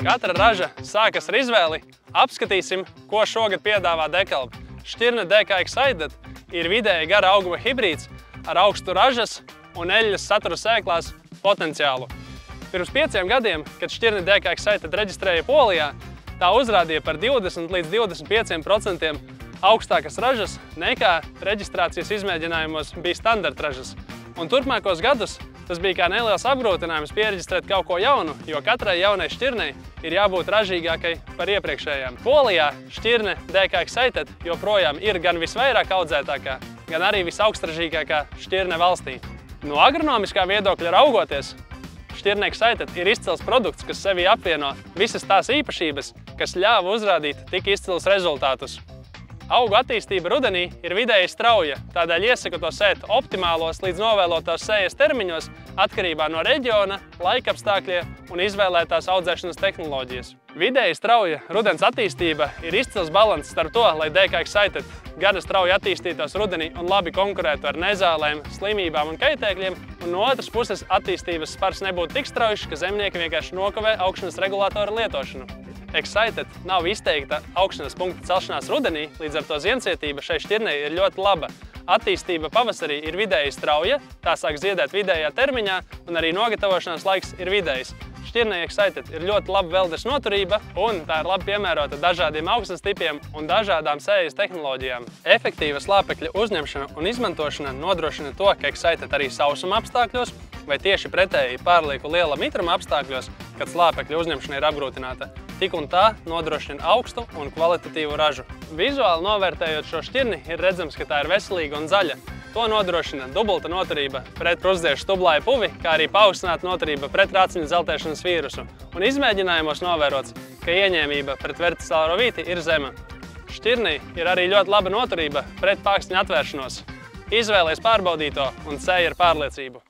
Katra raža sākas ar izvēli. Apskatīsim, ko šogad piedāvā Dekalb. Šķirne DK Excited ir vidēji gara auguma hibrīds ar augstu ražas un eļļas satura sēklās potenciālu. Pirms 5 gadiem, kad šķirne DK Excited reģistrēja Polijā, tā uzrādīja par 20 līdz 25% augstākas ražas nekā reģistrācijas izmēģinājumos bija standarta ražas. Un turpmākos gadus tas bija kā neliels apgrūtinājums piereģistrēt kaut ko jaunu, jo katrai jaunai šķirnei ir jābūt ražīgākai par iepriekšējām. Polijā šķirne DK Excited joprojām ir gan visvairāk audzētākā, gan arī visaugstražīgākā šķirne valstī. No agronomiskā viedokļa raugoties, šķirne Excited ir izcils produkts, kas sevī apvieno visas tās īpašības, kas ļāva uzrādīt tik izcilus rezultātus. Augu attīstība rudenī ir vidēji strauja, tādēļ iesaku to sēt optimālos līdz novēlotos sējas termiņos atkarībā no reģiona, laikapstākļiem un izvēlētās audzēšanas tehnoloģijas. Vidēji strauja rudens attīstība ir izcils balanss starp to, lai DK Excited gana strauji attīstītos rudenī un labi konkurētu ar nezālēm, slimībām un kaitēkļiem, un no otras puses attīstības spars nebūtu tik straujš, ka zemnieki vienkārši nokavē augšanas regulātoru lietošanu. Excited nav izteikta augšanas punkta celšanās rudenī, līdz ar to ziencietība šai šķirnei ir ļoti laba. Attīstība pavasarī ir vidēji strauja, tā sāk ziedēt vidējā termiņā, un arī nogatavošanās laiks ir vidējs. Šķirnei Excited ir ļoti laba veldes noturība, un tā ir labi piemērota dažādiem augsnes tipiem un dažādām sējas tehnoloģijām. Efektīva slāpekļa uzņemšana un izmantošana nodrošina to, ka Excited arī sausuma apstākļos vai tieši pretēji pārlieku liela mitruma apstākļos, kad slāpekļa uzņemšana ir apgrūtināta, tik un tā nodrošina augstu un kvalitatīvu ražu. Vizuāli novērtējot šo šķirni, ir redzams, ka tā ir veselīga un zaļa. To nodrošina dubulta noturība pret krustdiešu stublāju puvi, kā arī paaugstināta noturība pret rāciņu zeltēšanas vīrusu. Un izmēģinājumos novērots, ka ieņēmība pret verticālo rovīti ir zema. Šķirnei ir arī ļoti laba noturība pret pākstņa atvēršanos. Izvēlies pārbaudīto un sēj ar pārliecību.